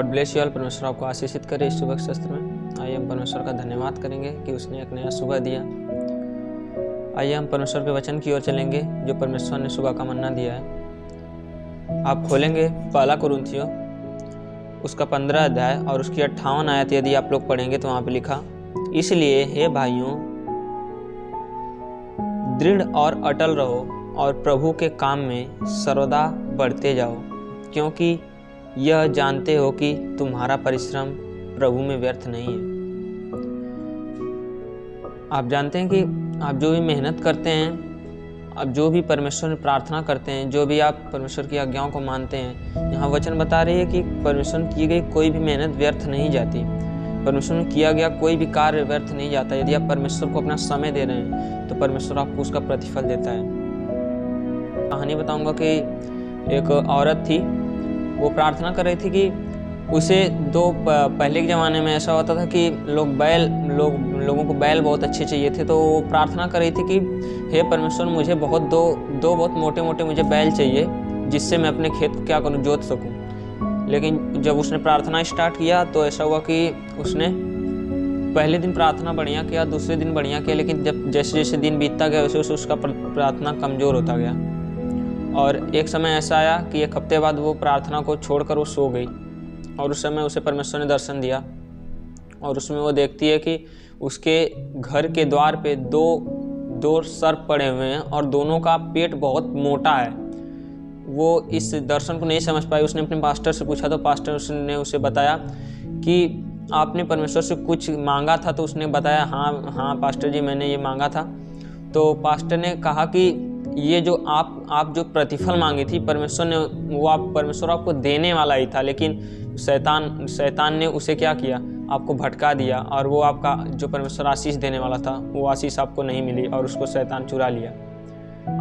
Bless you all. परमेश्वर आपको आशीषित करे इस सुबह के शस्त्र में। आइए हम परमेश्वर का धन्यवाद करेंगे कि उसने एक नया सुबह दिया। आइए हम परमेश्वर के वचन की ओर चलेंगे जो परमेश्वर ने सुबह का मन्ना दिया है। आप खोलेंगे पहला कुरिन्थियों उसका 15 अध्याय और उसकी 58 आयत यदि आप लोग पढ़ेंगे तो वहाँ पे लिखा, इसलिए हे भाइयों दृढ़ और अटल रहो और प्रभु के काम में सर्वदा बढ़ते जाओ, क्योंकि यह जानते हो कि तुम्हारा परिश्रम प्रभु में व्यर्थ नहीं है। आप जानते हैं कि आप जो भी मेहनत करते हैं, आप जो भी परमेश्वर में प्रार्थना करते हैं, जो भी आप परमेश्वर की आज्ञाओं को मानते हैं, यहाँ वचन बता रही है कि परमेश्वर में की गई कोई भी मेहनत व्यर्थ नहीं जाती। परमेश्वर में किया गया कोई भी कार्य व्यर्थ नहीं जाता। यदि आप परमेश्वर को अपना समय दे रहे हैं तो परमेश्वर आपको उसका प्रतिफल देता है। कहानी बताऊंगा कि एक औरत थी, वो प्रार्थना कर रही थी कि उसे पहले के ज़माने में ऐसा होता था कि लोगों को बैल बहुत अच्छे चाहिए थे, तो वो प्रार्थना कर रही थी कि हे परमेश्वर मुझे दो बहुत मोटे मोटे मुझे बैल चाहिए जिससे मैं अपने खेत को क्या करूं, जोत सकूं। लेकिन जब उसने प्रार्थना स्टार्ट किया तो ऐसा हुआ कि उसने पहले दिन प्रार्थना बढ़िया किया, दूसरे दिन बढ़िया किया, लेकिन जब जैसे जैसे दिन बीतता गया वैसे वैसे उसका प्रार्थना कमज़ोर होता गया। और एक समय ऐसा आया कि एक हफ्ते बाद वो प्रार्थना को छोड़कर वो सो गई और उस समय उसे परमेश्वर ने दर्शन दिया और उसमें वो देखती है कि उसके घर के द्वार पे दो सर्प पड़े हुए हैं और दोनों का पेट बहुत मोटा है। वो इस दर्शन को नहीं समझ पाई। उसने अपने पास्टर से पूछा तो पास्टर ने उसे बताया कि आपने परमेश्वर से कुछ मांगा था, तो उसने बताया हाँ पास्टर जी मैंने ये मांगा था। तो पास्टर ने कहा कि ये जो आप जो प्रतिफल मांगी थी परमेश्वर ने परमेश्वर आपको देने वाला ही था, लेकिन शैतान ने उसे क्या किया, आपको भटका दिया और वो आपका जो परमेश्वर आशीष देने वाला था वो आशीष आपको नहीं मिली और उसको शैतान चुरा लिया।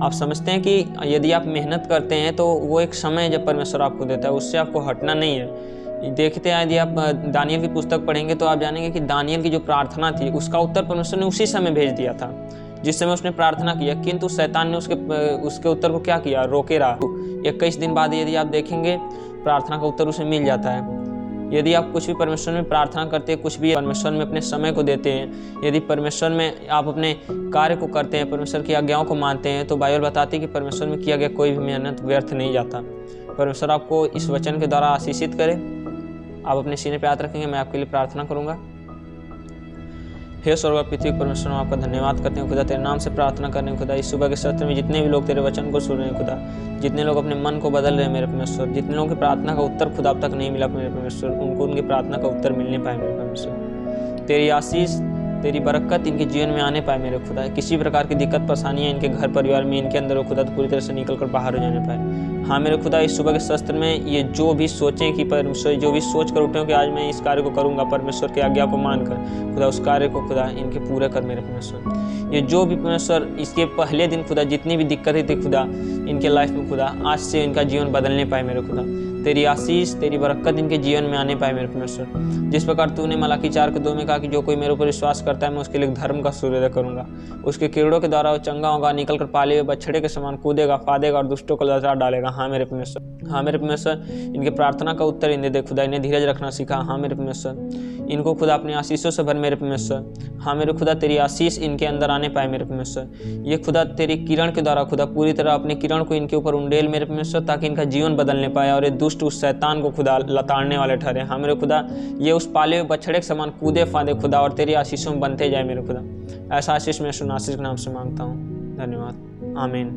आप समझते हैं कि यदि आप मेहनत करते हैं तो वो एक समय जब परमेश्वर आपको देता है उससे आपको हटना नहीं है। देखते हैं यदि आप दानियल की पुस्तक पढ़ेंगे तो आप जानेंगे कि दानियल की जो प्रार्थना थी उसका उत्तर परमेश्वर ने उसी समय भेज दिया था जिस समय उसने प्रार्थना किया, किंतु शैतान ने उसके उत्तर को क्या किया, रोके रहा। 21 दिन बाद यदि आप देखेंगे प्रार्थना का उत्तर उसे मिल जाता है। यदि आप कुछ भी परमेश्वर में प्रार्थना करते हैं, कुछ भी परमेश्वर में अपने समय को देते हैं, यदि परमेश्वर में आप अपने कार्य को करते हैं, परमेश्वर की आज्ञाओं को मानते हैं, तो बाइबल बताती है कि परमेश्वर में किया गया कोई भी मेहनत व्यर्थ नहीं जाता। परमेश्वर आपको इस वचन के द्वारा आशीषित करे। आप अपने सीने पे हाथ रखेंगे, मैं आपके लिए प्रार्थना करूँगा। हे स्वर्ग पृथ्वी परमेश्वर हम आपका धन्यवाद करते हैं खुदा, तेरे नाम से प्रार्थना करने खुदा। इस सुबह के सत्र में जितने भी लोग तेरे वचन को सुन रहे हैं खुदा, जितने लोग अपने मन को बदल रहे हैं मेरे परमेश्वर, जितने लोगों की प्रार्थना का उत्तर खुदा अब तक नहीं मिला मेरे परमेश्वर, उनको उनकी प्रार्थना का उत्तर मिलने पाए मेरे परमेश्वर। तेरी आशीष तेरी बरकत इनके जीवन में आने पाए मेरे खुदा। किसी प्रकार की दिक्कत परेशानियाँ इनके घर परिवार में इनके अंदर हो खुदा तो पूरी तरह से निकल कर बाहर हो जाने पाए। हाँ मेरे खुदा, इस सुबह के शस्त्र में ये जो भी सोचें कि परमेश्वर, जो भी सोच कर उठें कि आज मैं इस कार्य को करूँगा परमेश्वर की आज्ञा को मानकर खुदा, उस कार्य को खुदा इनके पूरे कर मेरे परमेश्वर। ये जो भी परमेश्वर इसके पहले दिन खुदा जितनी भी दिक्कतें थी खुदा इनके लाइफ में खुदा, आज से इनका जीवन बदलने पाए मेरे खुदा। तेरी आशीष तेरी बरकत इनके जीवन में आने पाए मेरे परमेश्वर। जिस प्रकार तूने मलाकी 4:2 में कहा कि जो कोई मेरे ऊपर विश्वास करता है मैं उसके लिए धर्म का सूर्योदय करूंगा, उसके कीड़ों के द्वारा वो चंगा होगा, निकल कर पाले हुए बछड़े के समान कूदेगा, फादेगा और दुष्टों को ललकार डालेगा। हाँ मेरे परमेश्वर, हाँ मेरे परमेश्वर, इनके प्रार्थना का उत्तर इन्हें दे खुदा, इन्हें धीरज रखना सिखा। हाँ मेरे परमेश्वर, इनको खुदा अपनी आशीषों से भर मेरे परमेश्वर। हाँ मेरे खुदा, तेरी आशीष इनके अंदर आने पाए मेरे परमेश्वर। ये खुदा तेरी किरण के द्वारा खुदा पूरी तरह अपने किरण को इनके ऊपर उंडेल मेरे परमेश्वर, ताकि इनका जीवन बदलने पाए और ये दुष्ट उस शैतान को खुदा लताड़ने वाले ठहरे। हाँ मेरे खुदा, ये उस पाले हुए बछड़े के समान कूदे फादे खुदा और तेरी आशीषों में बनते जाए मेरे खुदा। ऐसा आशीष मैं सुन आशीष के नाम से मांगता हूँ, धन्यवाद, आमीन।